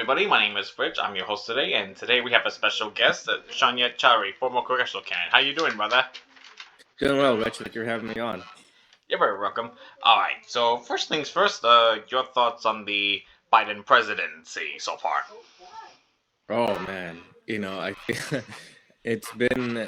everybody. My name is Rich. I'm your host today, and today we have a special guest, Shaniyat Chowdhury, former congressional candidate. How you doing, brother? Doing well, Rich. Thank you for having me on. You're very welcome. All right. So first things first. Your thoughts on the Biden presidency so far? Oh man, I feel it's been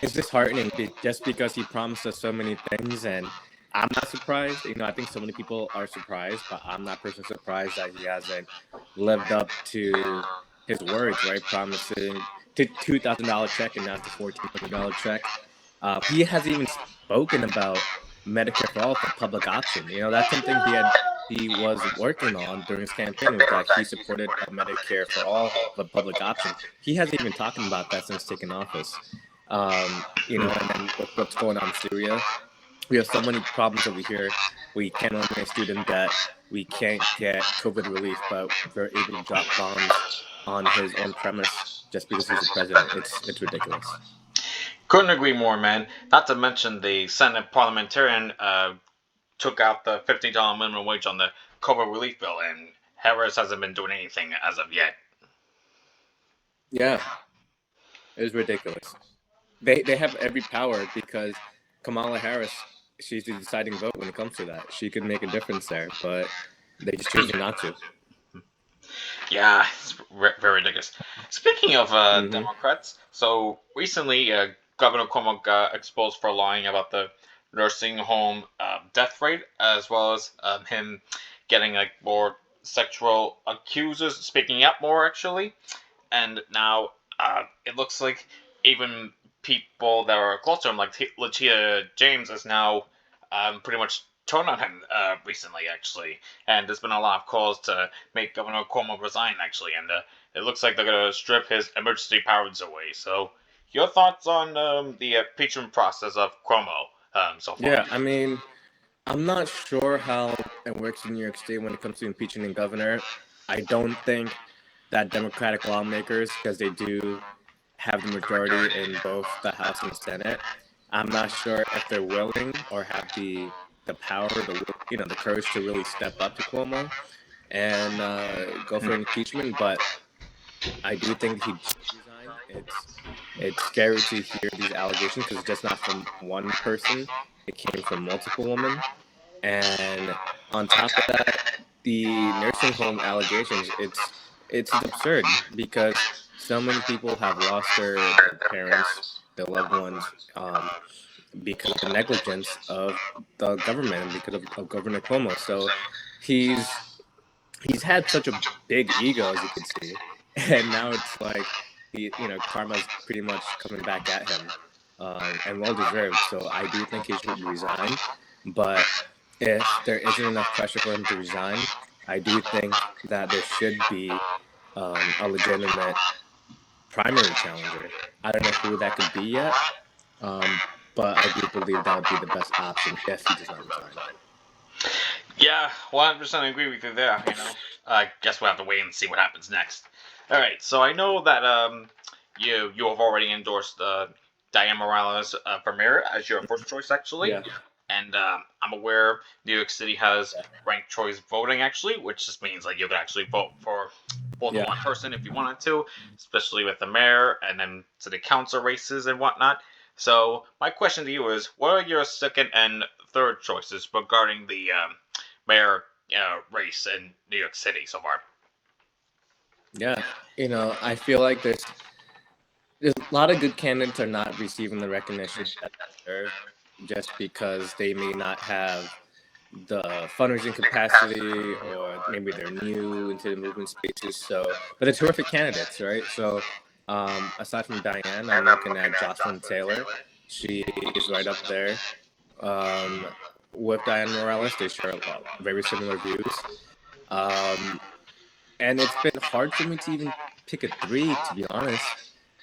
it's disheartening just because he promised us so many things, and I'm not surprised. I think so many people are surprised, but I'm not personally surprised that he hasn't lived up to his words. Right, promising to $2,000 check and now to $1,400 check. He hasn't even spoken about Medicare for all for public option. That's something he was working on during his campaign, was that he supported a Medicare for all, the public option. He hasn't even talking about that since taking office. And then with what's going on in Syria, we have so many problems over here. We can't eliminate student debt. We can't get COVID relief, but we're able to drop bombs on his own premise just because he's the president. It's ridiculous. Couldn't agree more, man. Not to mention the Senate parliamentarian took out the $15 minimum wage on the COVID relief bill, and Harris hasn't been doing anything as of yet. Yeah, it's ridiculous. They have every power because Kamala Harris, she's the deciding vote when it comes to that. She could make a difference there, but they just choosing not to. Yeah, it's very ridiculous. Speaking of Hmm. Democrats, so recently Governor Cuomo got exposed for lying about the nursing home death rate, as well as him getting like more sexual accusers speaking up more actually, and now it looks like even people that are close to him, like Latia James, is now pretty much turned on him recently, actually. And there's been a lot of calls to make Governor Cuomo resign, actually, and it looks like they're going to strip his emergency powers away. So, your thoughts on the impeachment process of Cuomo so far? Yeah, I mean, I'm not sure how it works in New York State when it comes to impeaching a governor. I don't think that Democratic lawmakers, because they do have the majority in both the House and the Senate, I'm not sure if they're willing or have the power, the courage to really step up to Cuomo and go for impeachment. But I do think he should resign. It's scary to hear these allegations because it's just not from one person. It came from multiple women. And on top of that, the nursing home allegations, it's absurd because so many people have lost their parents, their loved ones, because of the negligence of the government and because of Governor Cuomo. So he's he's had such a big ego, as you can see, and now it's like karma's pretty much coming back at him, and well deserved. So I do think he should resign, but if there isn't enough pressure for him to resign, I do think that there should be a legitimate primary challenger. I don't know who that could be yet, um, but I do believe that would be the best option if he does not resign. Yeah, 100% agree with you there. I guess we'll have to wait and see what happens next. All right, so I know that you have already endorsed Diane Morales for mayor as your first choice, actually, Yeah. and I'm aware New York City has ranked choice voting, actually, which just means like you could actually vote for more than Yeah. one person if you wanted to, especially with the mayor and then city council races and whatnot. So my question to you is, what are your second and third choices regarding the mayor race in New York City so far? Yeah. I feel like there's a lot of good candidates are not receiving the recognition that they deserve just because they may not have the fundraising capacity or maybe they're new into the movement spaces. So, but they're terrific candidates, right? So, aside from Diane, I'm looking at Jocelyn Taylor. She is right up there um, with Diane Morales. They share a lot, very similar views. Um, and it's been hard for me to even pick a three, to be honest.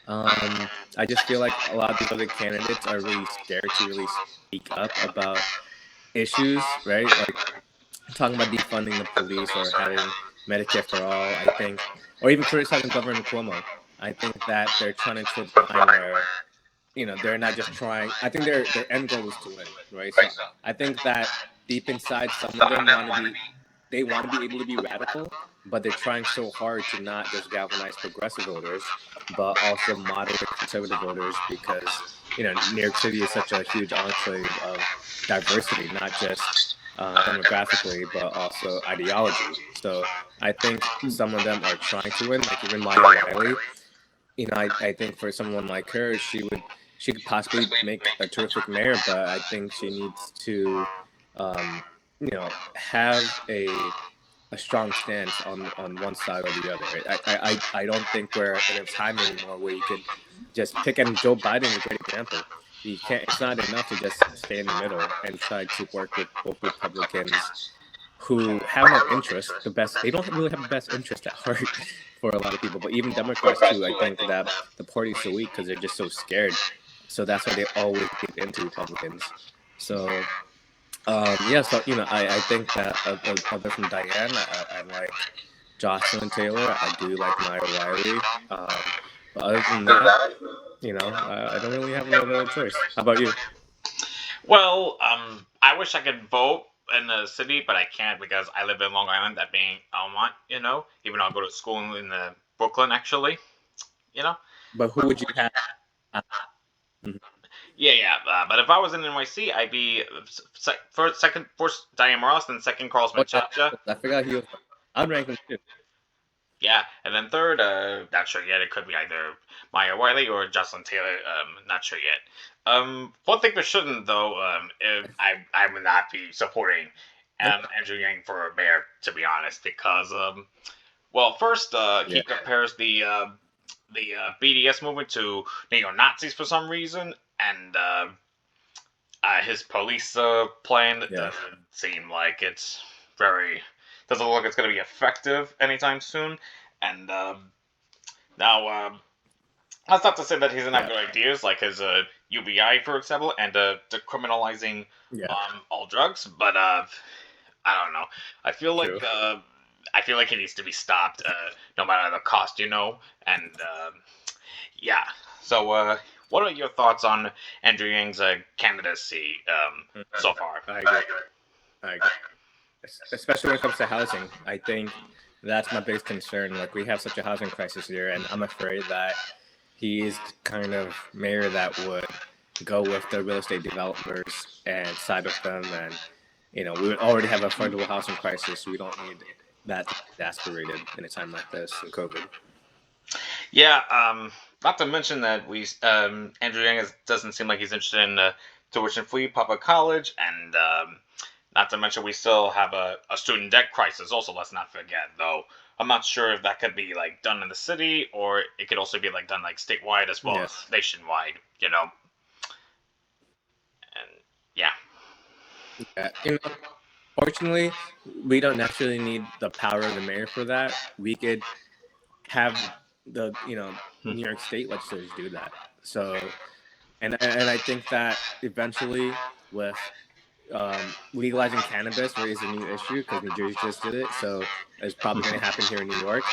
I just feel like a lot of these other candidates are really scared to really speak up about issues, right? Like talking about defunding the police or having Medicare for all, I think, or even criticizing Governor Cuomo. I think that they're trying to toe the line where they're not just trying. I think their end goal is to win, right? So I think that deep inside, some of them want to be they want to be able to be radical, but they're trying so hard to not just galvanize progressive voters, but also moderate conservative voters because New York City is such a huge enclave of diversity, not just demographically, but also ideology. So I think some of them are trying to win, like even Maya Wiley. I think for someone like her, she could possibly make a terrific mayor, but I think she needs to, have a strong stance on one side or the other. I don't think we're in a time anymore where you could just pick, and Joe Biden is a great example. You can't. It's not enough to just stay in the middle and try to work with both Republicans who have no interest. They don't really have the best interest at heart for a lot of people. But even Democrats too. I think that the party's so weak because they're just so scared. So that's why they always give in to Republicans. So yeah, so I think that other from Diane, I like Jocelyn Taylor. I do like Maya Wiley. But other than that, I don't really have another choice. How about you? Well, I wish I could vote in the city, but I can't because I live in Long Island, that being Elmont, even though I go to school in Brooklyn, actually, you know. But who would you have? Mhm. Yeah, yeah. But if I was in NYC, I'd be first Diane Morales, then second Carlos Oh yeah, Menchaca. I forgot he was. I'd rank him too. Yeah, and then third, not sure yet. It could be either Maya Wiley or Jocelyn Taylor. Not sure yet. One thing for shouldn't though, I would not be supporting Andrew Yang for mayor, to be honest, because well, first Yeah, he compares the BDS movement to neo Nazis for some reason, and his police plan yeah, doesn't seem like it's very doesn't look like it's going to be effective anytime soon. And now that's not to say that he doesn't have yeah, good ideas like his UBI, for example, and decriminalizing yeah. all drugs, but I don't know. I feel like True. I feel like it needs to be stopped, no matter the cost, and yeah. So, what are your thoughts on Andrew Yang's candidacy Mhm. so far? I agree. I agree. Especially when it comes to housing, I think that's my biggest concern. Like we have such a housing crisis here, and I'm afraid that he's kind of mayor that would go with the real estate developers and side with them, and we would already have a affordable housing crisis. So we don't need that to be exasperated in a time like this in COVID. Yeah, not to mention that we Andrew Yang doesn't seem like he's interested in tuition-free public college, and not to mention we still have a student debt crisis. Also, let's not forget, though. I'm not sure if that could be like done in the city or it could also be like done like statewide as well Yeah. as nationwide. And yeah, Yeah. Fortunately, we don't necessarily need the power of the mayor for that. We could have the New York State legislators do that. So, and I think that eventually with legalizing cannabis is a new issue because New Jersey just did it. So it's probably going to happen here in New York.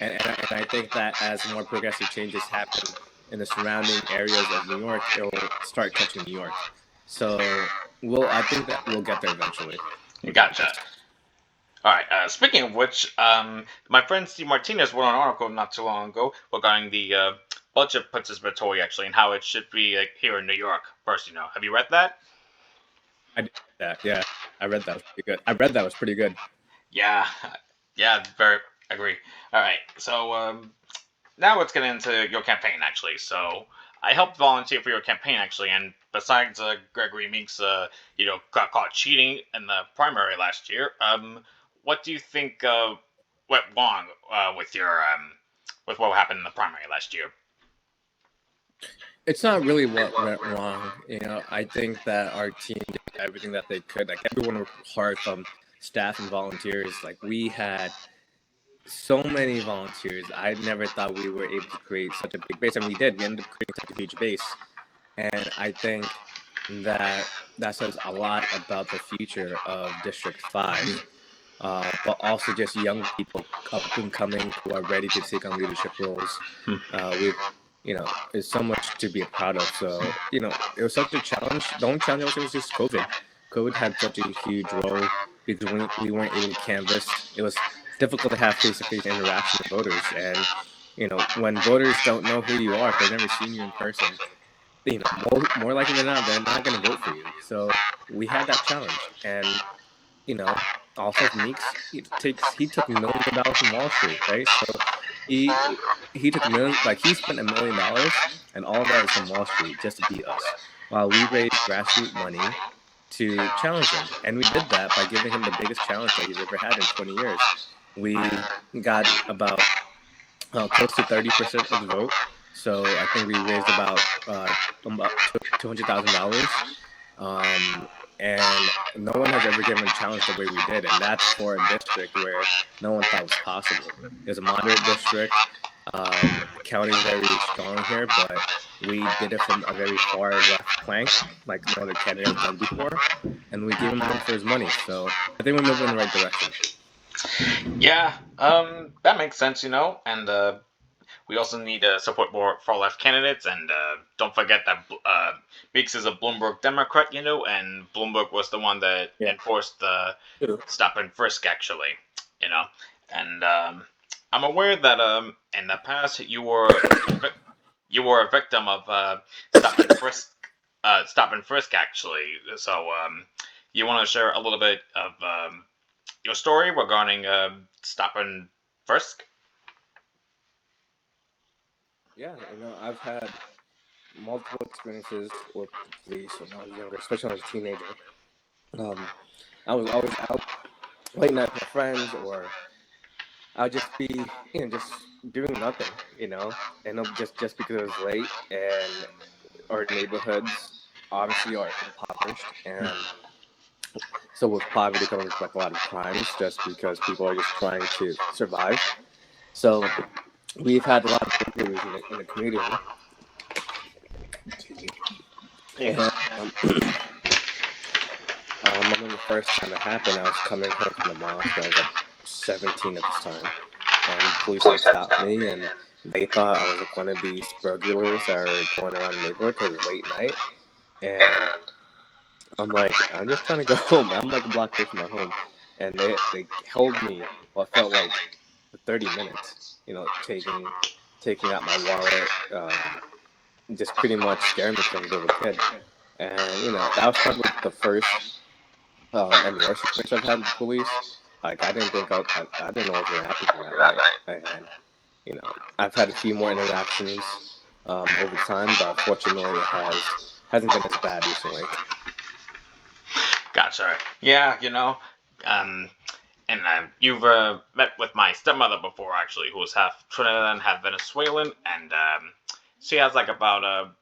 And I think that as more progressive changes happen in the surrounding areas of New York, it will start touching New York. So I think that we'll get there eventually, gotcha. regardless. All right. Speaking of which, my friend Steve Martinez wrote an article not too long ago regarding the budget participatory actually and how it should be like, here in New York. First, have you read that? I did that. Yeah, I read that. Was pretty good. I read that was pretty good. Yeah, yeah, very agree. All right, so now let's get into your campaign actually. So I helped volunteer for your campaign actually, and besides Gregory Meeks, got caught cheating in the primary last year. What do you think went wrong with your with what happened in the primary last year? It's not really what went wrong. I think that our team did everything that they could. Like everyone worked hard from staff and volunteers. Like we had so many volunteers. I never thought we were able to create such a big base, and we did. We ended up creating such a huge base, and I think that that says a lot about the future of District 5. But also just young people up and coming who are ready to take on leadership roles. We've, there's so much to be proud of. So, it was such a challenge. The only challenge I would say was just COVID. COVID had such a huge role. because we weren't able to canvass. It was difficult to have face-to-face interaction with voters, and when voters don't know who you are, if they've never seen you in person, more likely than not, they're not going to vote for you. So we had that challenge, and you know, also Meeks, he took millions of dollars from Wall Street, right? So he he took millions, like he spent $1 million, and all of that is from Wall Street just to beat us, while we raised grassroots money to challenge him, and we did that by giving him the biggest challenge that he's ever had in 20 years. We got close to 30% of the vote. So I think we raised about $200,000, and no one has ever given a challenge the way we did, and that's for a district where no one thought was possible. It was a moderate district. County is very strong here, but we did it from a very far left plank, like no other candidate has done before, and we gave him a run for his money. So I think we're moving in the right direction. Yeah, that makes sense, and we also need to support more far left candidates, and don't forget that Meeks is a Bloomberg Democrat, and Bloomberg was the one that Yeah. enforced the stop and frisk, actually, you know, and I'm aware that in the past you were a victim of stop and frisk, actually. So you want to share a little bit of your story regarding stop and frisk? Yeah, I've had multiple experiences with the police when I was younger, especially when I was a teenager. I was always out late night with my friends, or I would just be, just doing nothing, and just because it was late, and our neighborhoods obviously are impoverished, and so with poverty comes like a lot of crimes, just because people are just trying to survive. So we've had a lot of burglaries in the community, and I remember the first time it happened. I was coming home from the mosque. I was like 17 at this time, and police had stopped me, and they thought I was like one of these burglars that are going around the neighborhood because it's late night. And I'm like, I'm just trying to go home. I'm like a block away from my home, and they held me. Well, it felt like for 30 minutes. Taking out my wallet, just pretty much scaring me because I'm a little kid. And that was probably the first and worst experience I've had with the police. Like I didn't know what was going to happen to me that night, and I've had a few more interactions over time, but fortunately it hasn't been as bad recently. Gotcha. Yeah, and you've met with my stepmother before, actually, who was half Trinidad and half Venezuelan, and she has like about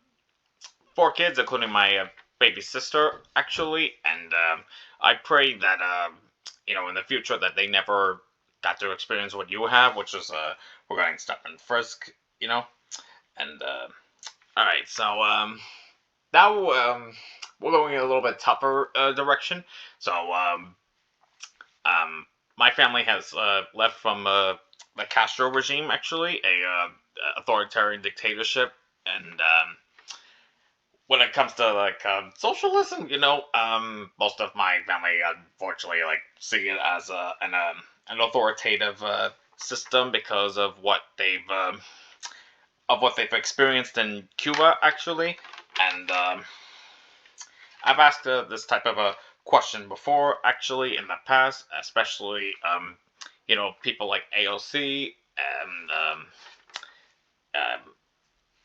4 kids, including my baby sister, actually. And I pray that in the future that they never got to experience what you have, which is regarding stop and frisk, And all right, so now we're going in a little bit tougher direction. So my family has left from the Castro regime, actually, a authoritarian dictatorship, and when it comes to like socialism, most of my family unfortunately like see it as an authoritative system because of what they've experienced in Cuba, actually, and I've asked this type of a question before, actually, in the past, especially people like AOC and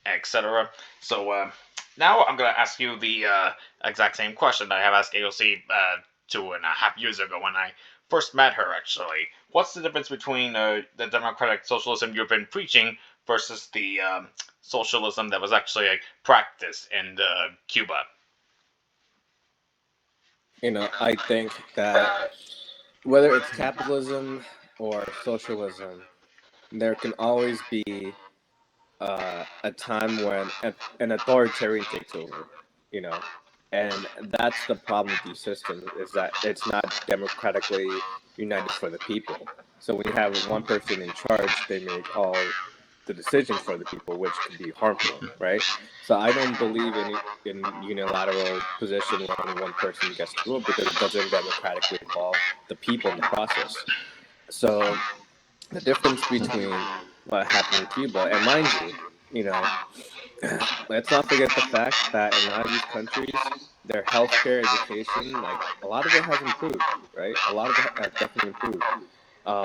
etc. So now I'm gonna ask you the exact same question that I have asked AOC 2.5 years ago when I first met her. Actually, what's the difference between the democratic socialism you've been preaching versus the socialism that was actually practiced in Cuba? I think that whether it's capitalism or socialism, there can always be a time when an authoritarian takes over, you know, and that's the problem with these systems, is that it's not democratically united for the people. So when you have one person in charge, they make all the decisions for the people, which could be harmful, right? So I don't believe in unilateral position where only one person gets to rule because it doesn't democratically involve the people in the process. So the difference between what happened in Cuba and mind you, you know, let's not forget the fact that in a lot of these countries, their healthcare, education, like a lot of it has improved, right? A lot of it has definitely improved. Um,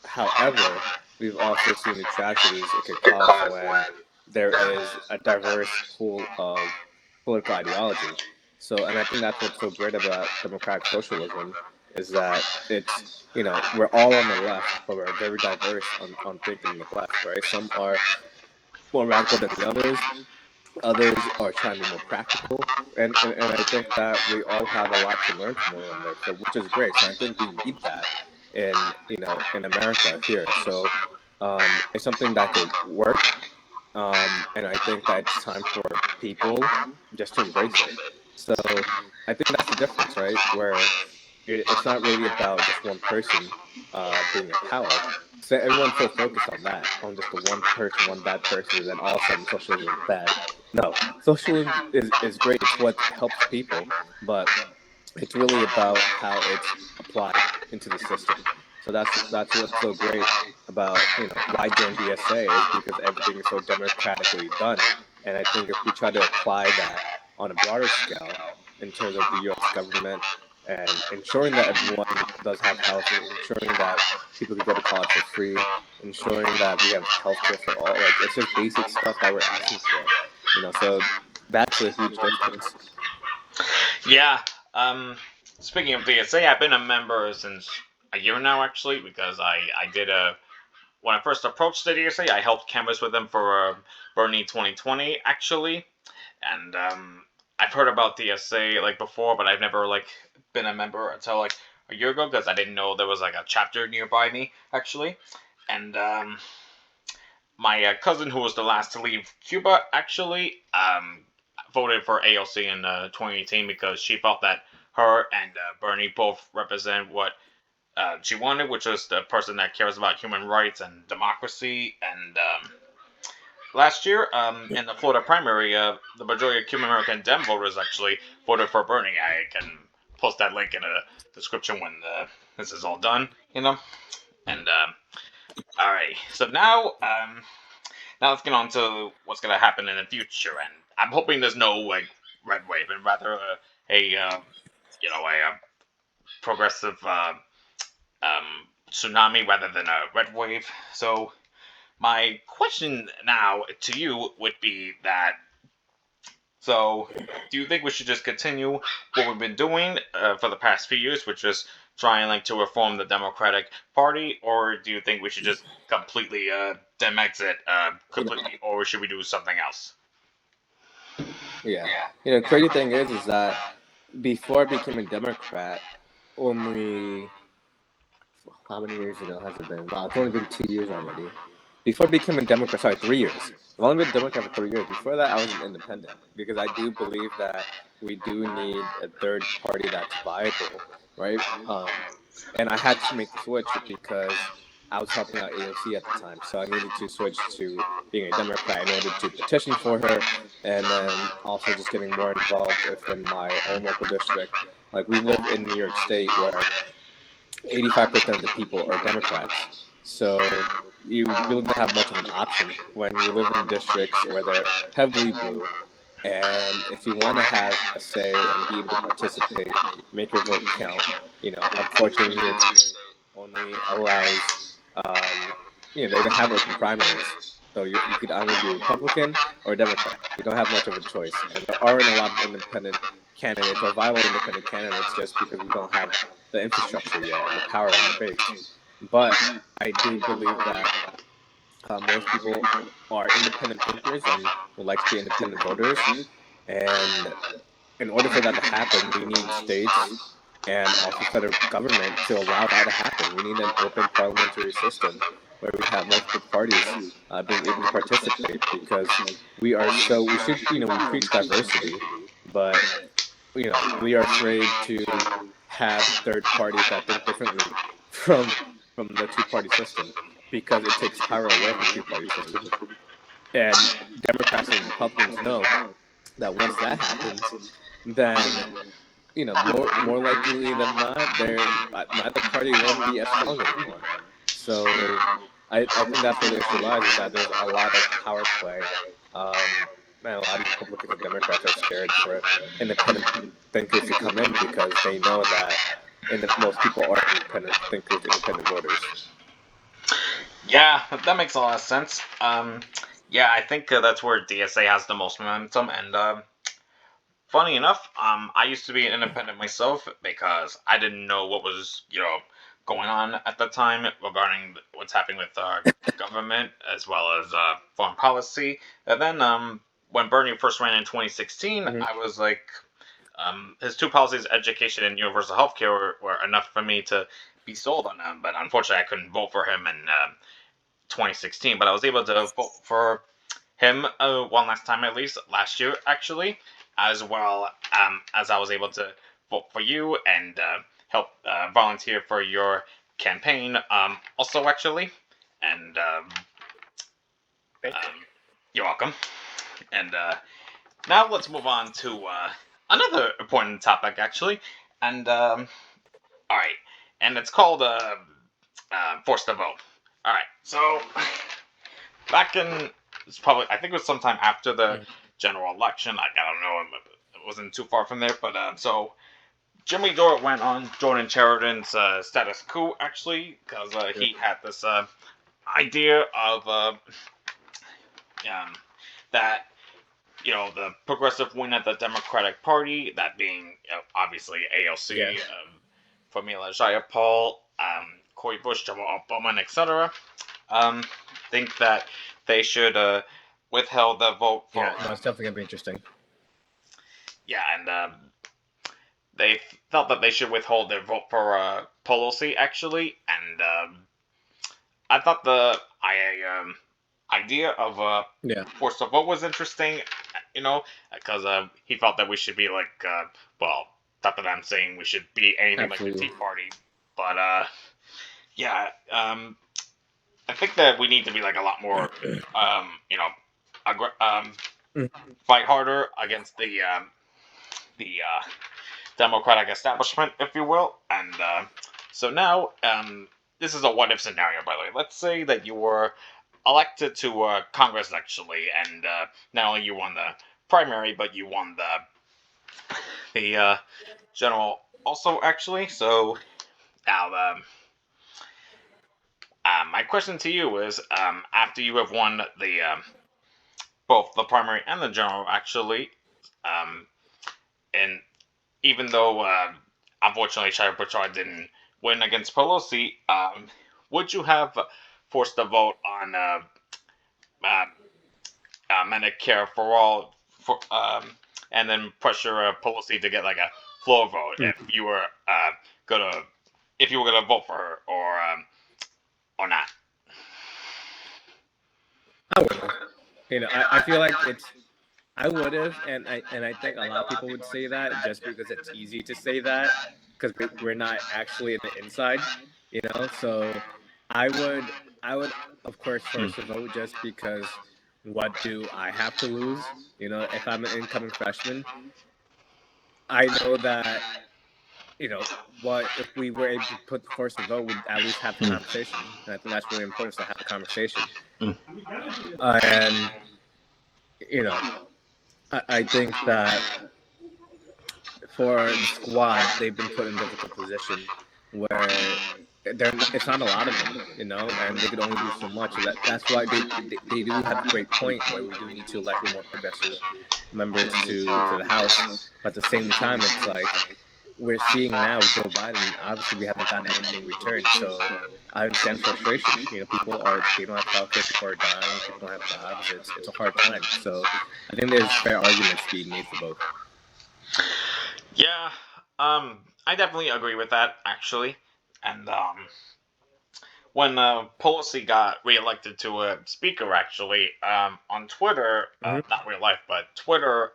However, we've also seen the tragedies it could cause when there is a diverse pool of political ideology. So, and I think that's what's so great about democratic socialism is that it's, we're all on the left, but we're very diverse on thinking on the left, right? Some are more radical than the others. Others are trying to be more practical, and I think that we all have a lot to learn from one another. So, which is great. So, I think we need that in America here. So, it's something that could work, and I think that it's time for people just to embrace it. So, I think that's the difference, right? Where it's not really about just one person being in power. So everyone's so focused on that, on just the one person, one bad person, and then all of a sudden socialism is bad. No, socialism is great. It's what helps people, but it's really about how it's applied into the system. So that's what's so great about why I joined DSA is because everything is so democratically done, and I think if we try to apply that on a broader scale in terms of the U.S. government and ensuring that everyone does have health, ensuring that people can go to college for free, ensuring that we have healthcare for all, like it's just basic stuff that we're asking for, so that's a huge difference. Yeah. Um, Speaking of DSA, I've been a member since a year now, actually, because I did a when I first approached the DSA, I helped canvas with them for Bernie 2020, actually, and I've heard about DSA like before, but I've never like been a member until like a year ago because I didn't know there was like a chapter nearby me, actually, and my cousin, who was the last to leave Cuba, actually voted for AOC in 2018 because she felt that her and Bernie both represent what she wanted, which was the person that cares about human rights and democracy. And last year, in the Florida primary, the majority of Cuban American Dem voters actually voted for Bernie. I can post that link in the description when this is all done, And all right, so now let's get on to what's going to happen in the future, and I'm hoping there's no like red wave, and rather a progressive tsunami rather than a red wave. So my question now to you would be that. So, do you think we should just continue what we've been doing for the past few years, which is trying like to reform the Democratic Party, or do you think we should just completely dem exit completely, or should we do something else? Yeah. Crazy thing is that before I became a Democrat, only how many years ago has it been? Wow, it's only been 2 years already. Before I became a Democrat, sorry, 3 years. I've only been a Democrat for 3 years. Before that, I was an independent because I do believe that we do need a third party that's viable, right? And I had to make the switch because I was helping out AOC at the time, so I needed to switch to being a Democrat in order to petition for her, and then also just getting more involved within my own local district. Like we live in New York State, where 85% of the people are Democrats. So you really don't have much of an option when you live in districts where they're heavily blue. And if you want to have a say and be able to participate, make your vote count, unfortunately, New York State only allows, they don't have open primaries. So you could either be Republican or Democrat. You don't have much of a choice. And there aren't a lot of independent candidates or viable independent candidates just because we don't have the infrastructure yet and the power and the base. But I do believe that most people are independent thinkers and would like to be independent voters. And in order for that to happen, we need states and also federal government to allow that to happen. We need an open parliamentary system where we have multiple parties being able to participate because we preach diversity, but we are afraid to have third parties that think differently from from the two party system. because it takes power away from two-party system. And Democrats and Republicans know that once that happens, then more likely than not, neither party won't be as strong anymore. So I think that's where the issue lies, is that there's a lot of power play. Man, a lot of Republicans and Democrats are scared for independent thinkers to come in because they know that most people are independent thinkers, independent voters. Yeah, that makes a lot of sense. Yeah, I think that's where DSA has the most momentum, and funny enough, I used to be an independent myself because I didn't know what was, going on at the time regarding what's happening with our government as well as foreign policy. And then when Bernie first ran in 2016, Mm-hmm. I was like, his two policies, education and universal healthcare, were enough for me to be sold on them. But unfortunately, I couldn't vote for him in 2016. But I was able to vote for him one last time, at least last year actually, as well as I was able to vote for you and help volunteer for your campaign also actually. And Thank you. you're welcome. And now let's move on to another important topic actually. And all right, and it's called forced to vote. All right, so back in, it's probably, I think it was sometime after the general election. I don't know, it wasn't too far from there, but so Jimmy Dore went on Jordan Sheridan's status quo actually because he had this idea of that the progressive wing at the Democratic Party, that being obviously AOC, Yes. Pramila Jayapal, Cory Bush, Joe Obama, etc. Um, think that they should withheld the vote for. Yeah. No, it's definitely gonna be interesting. Yeah, and they felt that they should withhold their vote for Pelosi actually, and I thought the idea of Yeah. forced to vote was interesting, because he felt that we should be like, well, not that I'm saying we should be anything like the Absolutely. Tea Party, but yeah, I think that we need to be like a lot more, um, you know, Mm. fight harder against the Democratic establishment, if you will. And so now, this is a what if scenario, by the way. Let's say that you were elected to Congress actually, and not only you won the primary, but you won the general also actually. So now, my question to you is, after you have won the both the primary and the general actually, um, and even though unfortunately Shai Butchard didn't win against Pelosi, would you have forced a vote on uh, Medicare for all, and then pressure Pelosi to get like a floor vote Mm. if you were gonna vote for her or not? I would have. I feel like I would have, and I think a lot of people would say that just because it's easy to say that because we're not actually in the inside, So I would I would of course Hmm. force a vote just because what do I have to lose? If I'm an incoming freshman, I know that what if we were able to put force a vote, would at least have the Hmm. conversation, and I think that's really important to have the conversation. Hmm. And you know, I think that for the squad, they've been put in a difficult position where it's not a lot of them, and they could only do so much. So that's why they do have a great point where we do need to elect more progressive members to the House. But at the same time, it's like we're seeing now with Joe Biden. Obviously, we haven't gotten anything in return. So I understand frustration. They don't have childcare. People are dying. People don't have jobs. It's a hard time. So I think there's fair arguments being made for both. Yeah, I definitely agree with that actually, and when Pelosi got reelected to a speaker, actually, on Twitter, Hmm. not real life, but Twitter,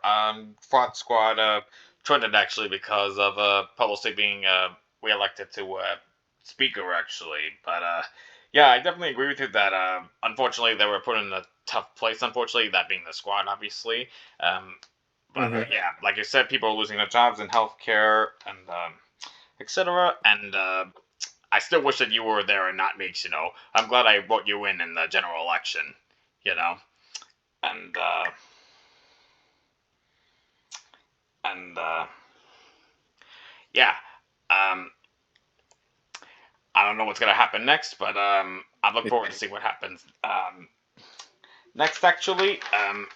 Fraud Squad trended actually because of Pelosi being reelected to a speaker, actually. But Yeah, I definitely agree with you that unfortunately they were put in a tough place. Unfortunately, that being the squad, obviously. Um, but Mm-hmm. yeah, like you said, people are losing their jobs in healthcare and etc. And I still wish that you were there and not me. I'm glad I vote you in the general election. You know, and and yeah. Um, I don't know what's gonna happen next, but I look It, forward to see what happens. Next, actually,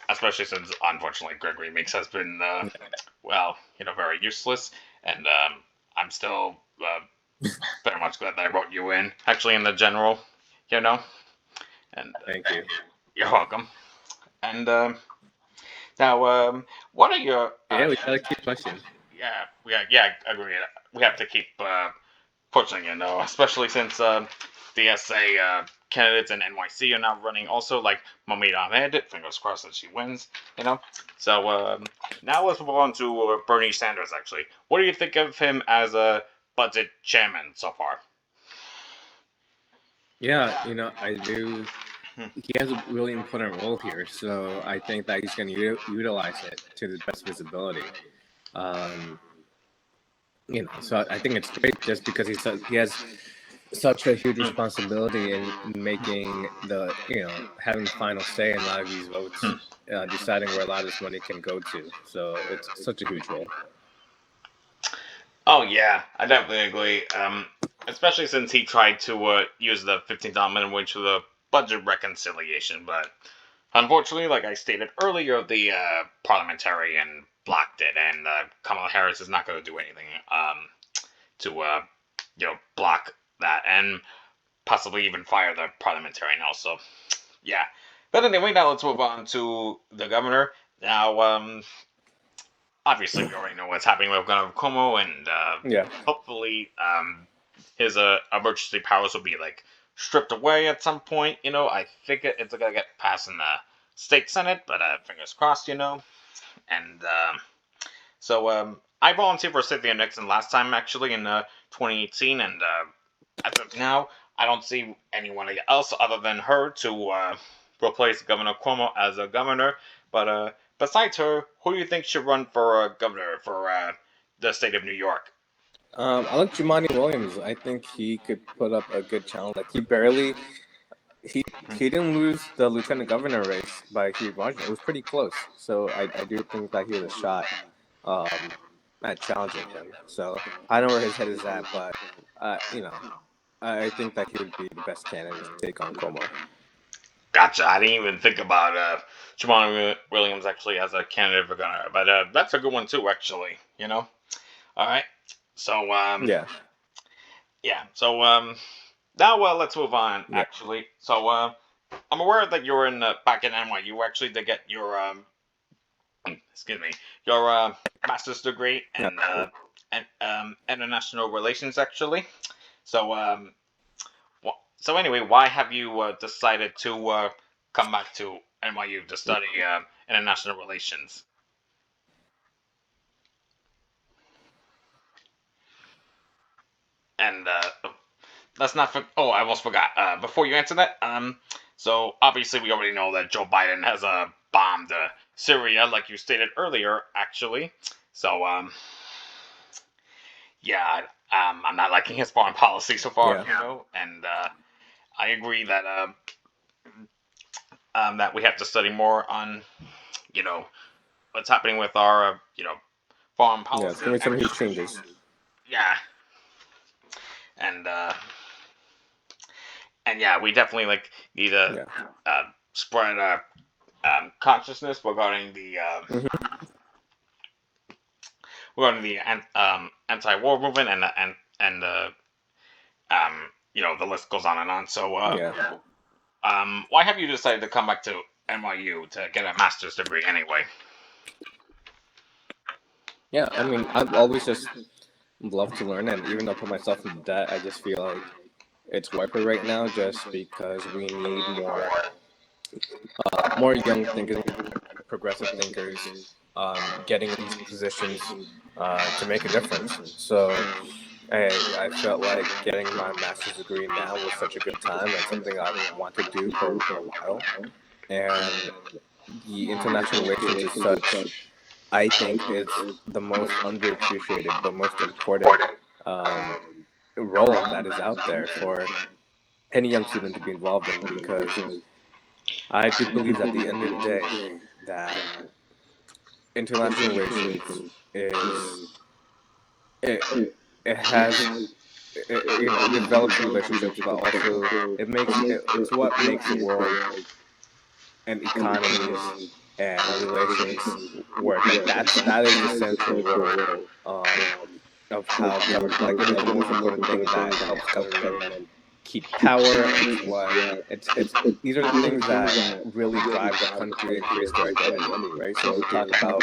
especially since unfortunately Gregory Meeks has been, well, very useless, and I'm still very much glad that I wrote you in, actually, in the general, you know, and Thank you. you're welcome. And now, what are your, Yeah, we gotta keep pushing. yeah, I agree. We have to keep pushing, especially since DSA candidates in NYC are now running also, like Mamid Ahmed. Fingers crossed that she wins, you know. So now let's move on to Bernie Sanders, actually. What do you think of him as a budget chairman so far? Yeah, I do. Hmm. He has a really important role here, so I think that he's going to utilize it to the best visibility. Um, so I think it's great just because he has such a huge responsibility in making having the final say in a lot of these votes, deciding where a lot of this money can go to. So it's such a huge role. Oh yeah, I definitely agree. Especially since he tried to use the $15 minimum wage for the budget reconciliation, but unfortunately, like I stated earlier, the parliamentarian blocked it, and Kamala Harris is not going to do anything to block that, and possibly even fire the parliamentarian also. Yeah. But anyway, now let's move on to the governor. Now, obviously, we already know what's happening with Governor Cuomo, and Yeah, hopefully, his emergency powers will be like stripped away at some point. I think it's gonna get passed in the state senate, but fingers crossed. And so I volunteered for Cynthia Nixon last time, actually in 2018, and as of now, I don't see anyone else other than her to replace Governor Cuomo as a governor. But besides her, who do you think should run for governor for the state of New York? I like Jumaane Williams. I think he could put up a good challenge. Like he didn't lose the lieutenant governor race by a huge margin. It was pretty close. So I do think that he has a shot um, at challenging him. So I don't know where his head is at, but uh, you know, I think that he would be the best candidate to take on Cuomo. Gotcha. I didn't even think about Jamal Williams actually as a candidate for governor, but that's a good one too, actually. All right. So Yeah, yeah. So now let's move on. yeah, Actually, so I'm aware that you're in back in NYU actually to get your excuse me, your master's degree yeah. in international relations actually. So so anyway, why have you decided to come back to NYU to study international relations? And let's not. Oh, I almost forgot. Before you answer that, so obviously we already know that Joe Biden has bombed Syria, like you stated earlier, actually. So yeah, I'm not liking his foreign policy so far, Yeah. and I agree that that we have to study more on you know what's happening with our foreign Yeah, it's policy. gonna be some huge changes. Yeah, and yeah, we definitely like need to Yeah. spread consciousness Hmm. regarding the anti-war movement and the list goes on and on. So Yeah. why have you decided to come back to NYU to get a master's degree anyway? Yeah. I mean, I've always just loved to learn, and even though I put myself into debt, I just feel like it's worth it right now, just because we need more young thinkers, progressive thinkers, getting these positions to make a difference. So I felt like getting my master's degree now was such a good time and something I've wanted to do for a while. And the international relations is such, I think it's the most underappreciated but most important um, role that is out there for any young student to be involved in, because I do believe at the end of the day that international relations is it it has it develops relationships, but also it's what makes the world and economies and relations work. Like that is the central role um, of how government, like it is the most important thing that helps government keep power. It's these are the things that really drive the country and creates their identity, right? So when we talk about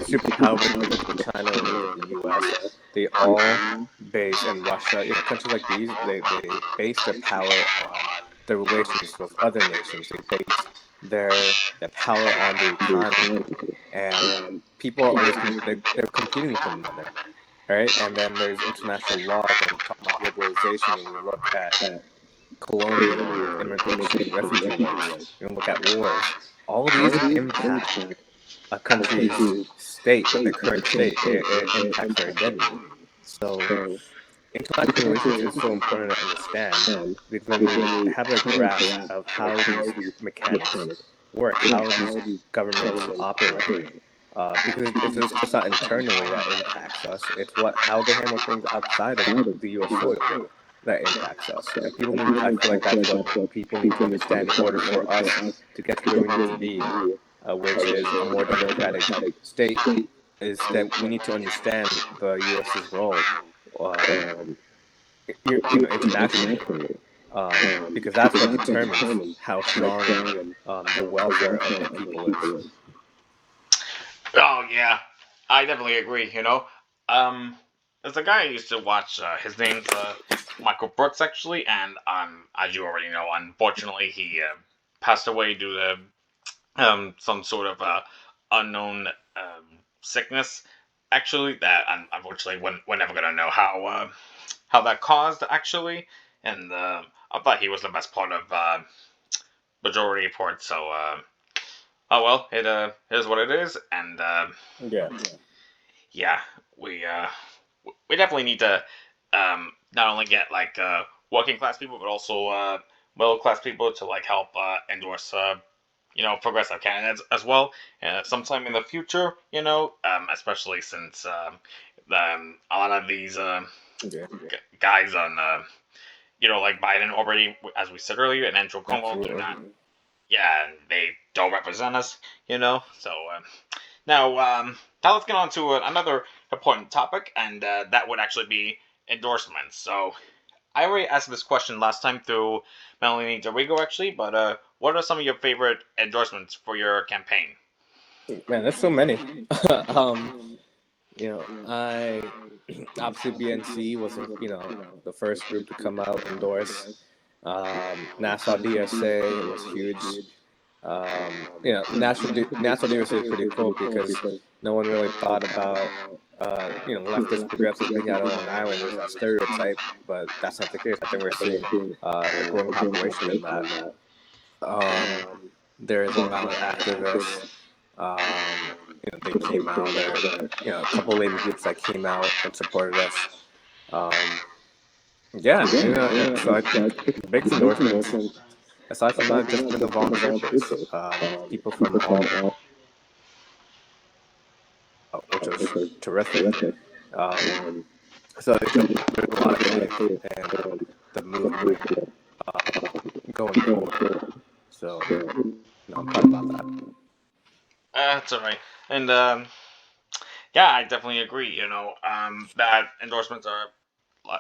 superpowers like China or the U.S., they all base, and Russia, countries like these, they base their power on their relations with other nations. They base their power on the economy, and people are always they're competing with one another, right? And then there's international law when we talk about globalization, when we look at colonial immigration, refugee rights, when we look at wars. All these impact a country's state, like the current state. It impacts their identity. So international relations is so important to understand, because when we have a grasp of how these mechanics work, how these governments operate, because it's just not internally that impacts us. It's what how they handle things outside of the U.S. soil that impacts us. And people need, I feel like that's what people need to understand in order for us to get to where we need to be, which is a more democratic state. Is that we need to understand the U.S.'s role, um, internationally, because that's what determines how strong the welfare of the people is. Oh yeah, I definitely agree. Um, there's a guy I used to watch. His name's Michael Brooks, actually, and as you already know, unfortunately, he passed away due to some sort of unknown sickness. Actually, that unfortunately we're never gonna know how that caused, actually. And I thought he was the best part of majority report. So oh well, it is what it is, and Yeah. yeah, we uh, we definitely need to not only get like working class people, but also middle class people to like help endorse progressive candidates as well. Sometime in the future, especially since a lot of these Yeah. guys on like Biden already, as we said earlier, and Andrew Cuomo do Absolutely. not, yeah, they don't represent us, So now, now let's get on to another important topic, and that would actually be endorsements. So I already asked this question last time through Melanie Dorigo, actually, but what are some of your favorite endorsements for your campaign? Man, there's so many. um, I obviously BNC was the first group to come out endorse. Nassau DSA was huge. Nassau DSA is pretty cool because no one really thought about leftist progressives being out on Long Island. There's that stereotype, but that's not the case. I think we're seeing a growing population in that. Um, there's Long Island activists. They came out. There, a couple labor groups that came out and supported us. Um, yeah, so I think the biggest endorsements, aside from that, have just been the volunteer base. People from all, which was terrific. Um, so there's a lot of faith in the movement going forward. So, I'm proud about that. That's all right, and yeah, I definitely agree. That endorsements are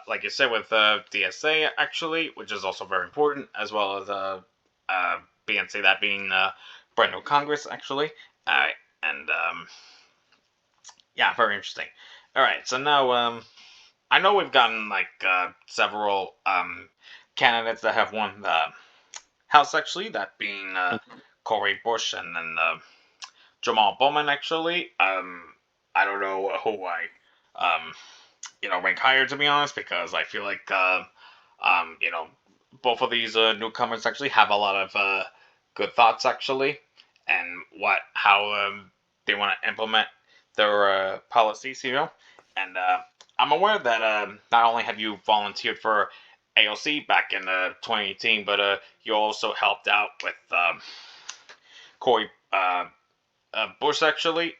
like you said with DSA, actually, which is also very important, as well as uh, BNC, that being brand new Congress, actually. Uh, and yeah, very interesting. All right, so now I know we've gotten like several candidates that have won the House, actually, that being Cory Bush and then Jamal Bowman, actually. I don't know who I um rank higher, to be honest, because I feel like both of these newcomers actually have a lot of good thoughts actually, and how they want to implement their policies, and I'm aware that not only have you volunteered for AOC back in 2018, but you also helped out with Cory Bush actually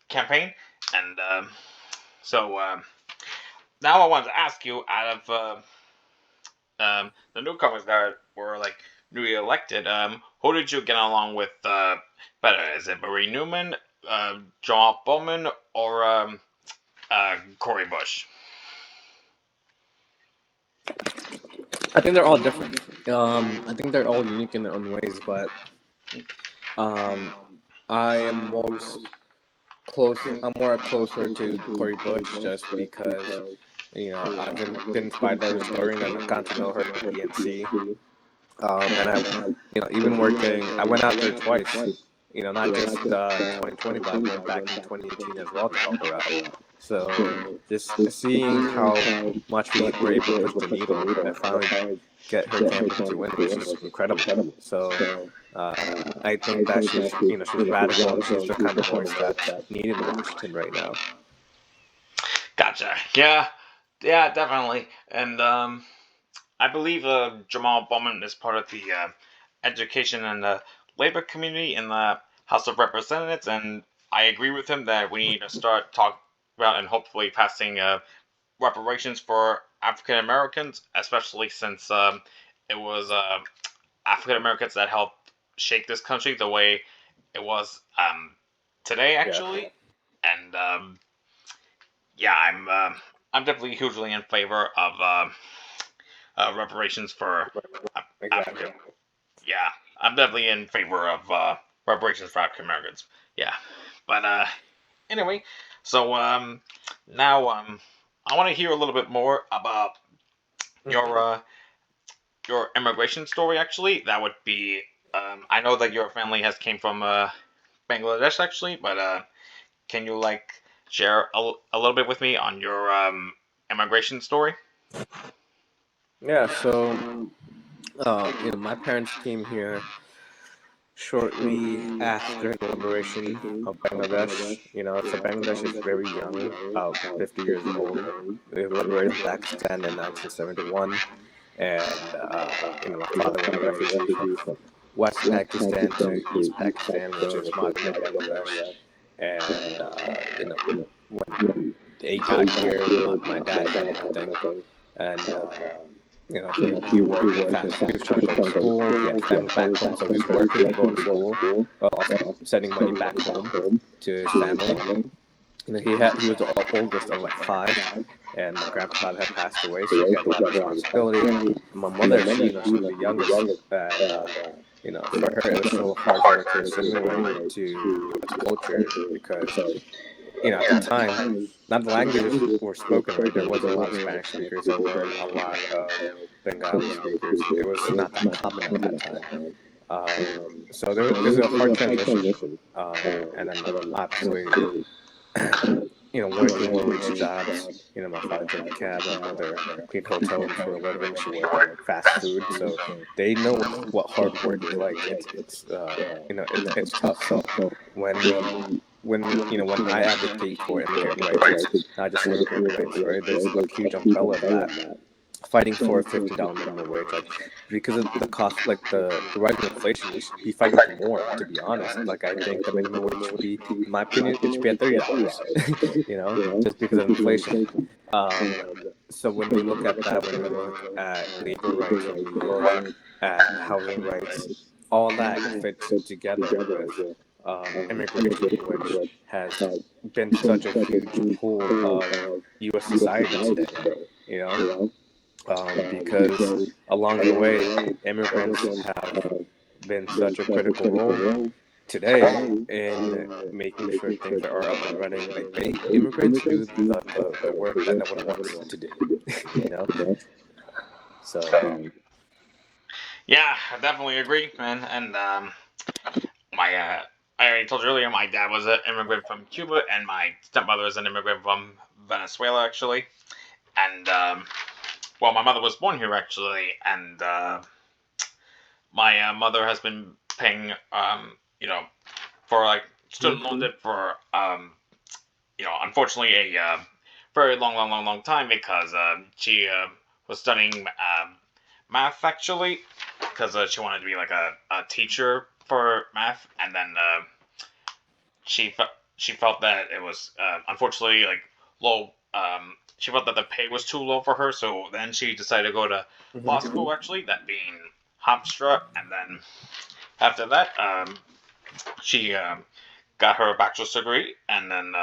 campaign, and so now I wanted to ask you, out of the newcomers that were like newly elected, who did you get along with better? Is it Marie Newman, John Bowman, or Cory Bush? I think they're all different. I think they're all unique in their own ways, but um, I am most closer. I'm more closer to Cory Bush just because I've been inspired by her story and I've gotten to know her in the DNC. And even working, I went out there twice. Not just 2020, but I went back in 2018 as well to help her out. So just seeing how much we were able to push the needle and finally get her campaign to win was just incredible. So I think that she's radical and she's the kind of voice that's needed in Washington right now. Gotcha. Yeah, yeah, definitely. And I believe Jamal Bowman is part of the education and labor community in the House of Representatives, and I agree with him that we need to start talking about and hopefully passing reparations for African Americans, especially since it was African Americans that helped shape this country the way it was today, Yeah, actually. And yeah, I'm definitely hugely in favor of reparations for exactly. African. Yeah, I'm definitely in favor of reparations for African Americans. Yeah, but anyway, so now I want to hear a little bit more about your uh, your immigration story. Actually, that would be. I know that your family has came from Bangladesh, actually, but can you like share a little bit with me on your immigration story? Yeah. So my parents came here shortly after the liberation of Bangladesh. So Bangladesh is very young, about 50 years old. They were liberated from Pakistan in 1971, and my father was a refugee from West Pakistan to East Pakistan, which is modern day Bangladesh. And when they got here, my dad had nothing, and he worked fast. He was trying to go to school. He had family back home, so he was working and going to school, but also sending money back home to his family. He was the oldest of like five, and my grandfather had passed away, so he had a lot of responsibility. And my mother, she was the youngest, and for her it was so hard for her to assimilate to U.S. culture because at the time, not the languages were spoken right. There wasn't a lot of Spanish speakers. There weren't a lot of Bengali speakers. It was not that common at that time. So it was a hard transition. And then obviously, working low wage jobs. My father drove a cab, my mother cleaned hotel rooms for a living. She worked in fast food, so they know what hard work is like. It's tough. So when when I advocate for immigrant rights, it's not just immigrant rights, right? There's a huge umbrella of that. Fighting for a $15 minimum wage, like because of the cost, like the rise of inflation, we should be fighting for more. To be honest, like I think the minimum wage should be, in my opinion, it should be at $30. Just because of inflation. Um, so when we look at that, when we look at labor rights, when we look at housing rights, all that fits together with immigration, which has been such a huge pool of U.S. society today. You know, because along the way, immigrants have been such a critical role today in making sure things are up and running. Like immigrants do the work that no one wants to do. you know, so Yeah, I definitely agree, man. And my I already told you earlier, my dad was an immigrant from Cuba, and my stepmother is an immigrant from Venezuela actually, and well, my mother was born here actually, and my mother has been paying you know for like student loan debt for unfortunately a very long time because she was studying math actually because she wanted to be like a teacher for math, and then she fe- she felt that it was unfortunately like low. She felt that the pay was too low for her, so then she decided to go to law school. Actually, that being Hofstra, and then after that, she got her bachelor's degree, and then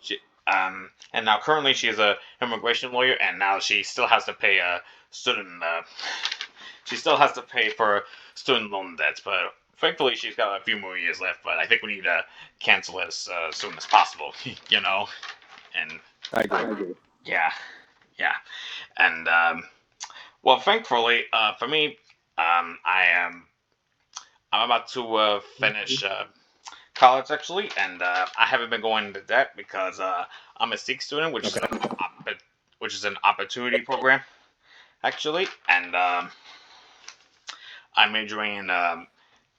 she and now currently she is a immigration lawyer, and now she still has to pay a student. She still has to pay for student loan debts, but thankfully she's got a few more years left. But I think we need to cancel it as soon as possible. And I agree. yeah, yeah, and well, thankfully for me, I am I'm about to finish college actually, and I haven't been going into debt because I'm a Sikh student, which is an opportunity program actually, and I'm majoring in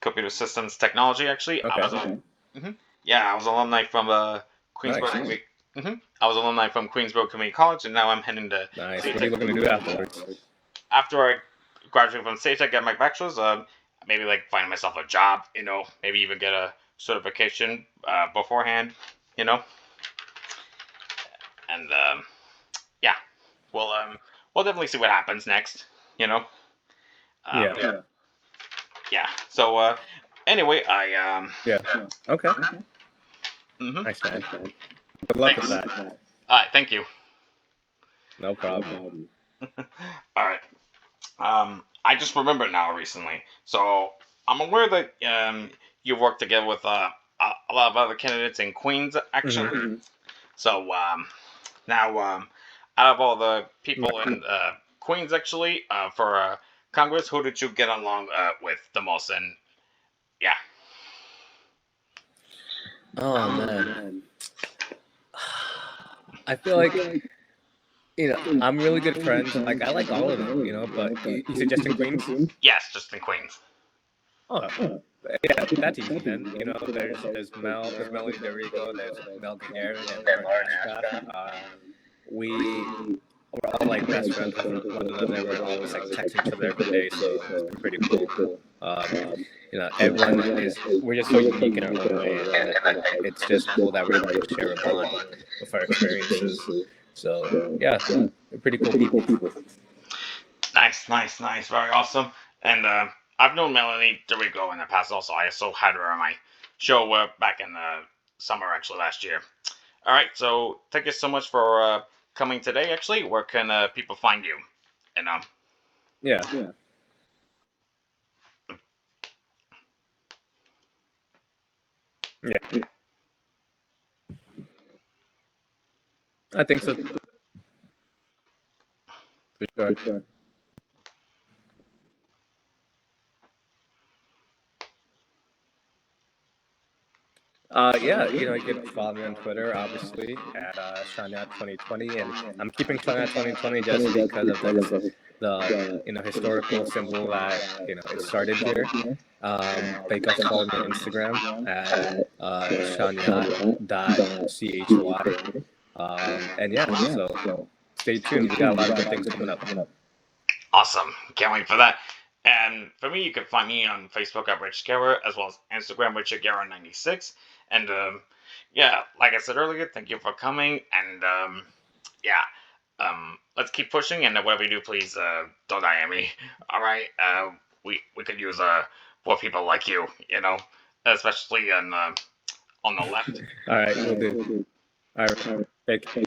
computer systems technology. Actually, Okay. yeah, I was alumni from Queensborough. Nice. I was alumni from Queensborough Community College, and now I'm heading to Nice. State What are you Tech. looking to do afterwards? After I graduate from State Tech, get my bachelor's, maybe like find myself a job. Maybe even get a certification beforehand. You know, and yeah, we'll we'll definitely see what happens next. You know, Yeah. yeah. So anyway, Yeah. Okay. mhm. Nice, man. Good luck with Thanks. that. All right, thank you. No problem. All right. I just remembered now recently. So I'm aware that you worked together with a lot of other candidates in Queens, actually. So now, out of all the people in Queens, actually, for Congress, who did you get along with the most? And yeah, Oh man, I feel like I'm really good friends. Like I like all of them, But you suggesting Queens? yes, just in Queens. Oh, yeah, that's easy then. There's Melody Dorigo, there's Mel Gagarin, and Aaron Ashcraft. We we're all like best friends with one another. We're always like texting each other every day, so it's been pretty cool. Everyone is we're just so unique in our own way, and it's just cool that we're able to share a bond with our experiences. So yeah, we're pretty cool people. Nice, nice, nice. Very awesome. And I've known Melanie Dorigo in the past also. I also had her on my show back in the summer, actually, last year. All right, so thank you so much for coming today, actually. Where can people find you? And Yeah, yeah, I think so for sure. Yeah, you can follow me on Twitter, obviously, at Shaniyat2020, and I'm keeping Shaniyat2020 just because of the historical symbol that it started here. But you can also follow me on Instagram at Shaniyat.chy. And yeah, so stay tuned. We got a lot of good things coming up. awesome. Can't wait for that. And for me, you can find me on Facebook at Rich Guerra, as well as Instagram, RichGuerra96. And yeah, like I said earlier, thank you for coming. And yeah, let's keep pushing. And whatever you do, please don't die on me. All right. We could use more people like you, especially on the left. All right, we'll do. All right, take care.